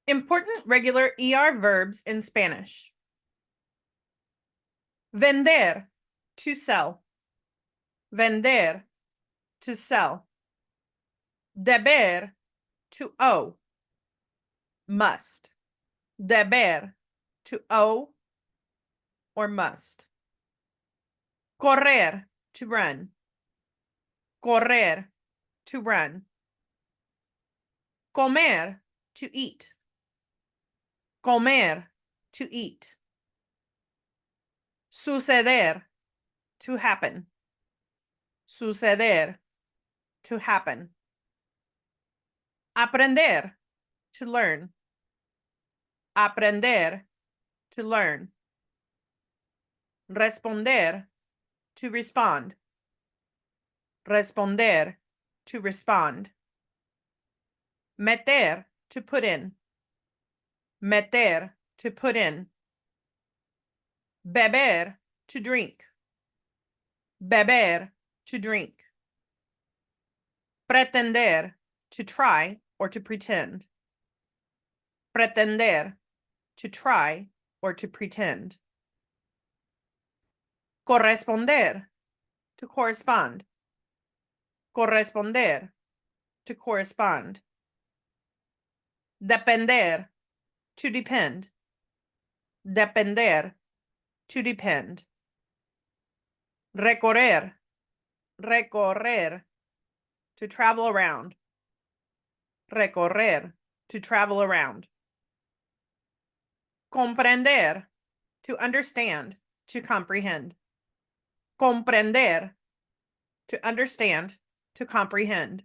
Important regular ER verbs in Spanish. Vender, to sell. Vender, to sell. Deber, to owe. Must. Deber, to owe or must. Correr, to run. Correr, to run. Comer, to eat. Comer, to eat. Suceder, to happen. Suceder, to happen. Aprender, to learn. Aprender, to learn. Responder, to respond. Responder, to respond. Meter, to put in. Meter, to put in. Beber, to drink. Beber, to drink. Pretender, to try or to pretend. Pretender, to try or to pretend. Corresponder, to correspond. Corresponder, to correspond. Depender, to depend. Depender, to depend. Recorrer, recorrer, to travel around. Recorrer, to travel around. Comprender, to understand, to comprehend. Comprender, to understand, to comprehend.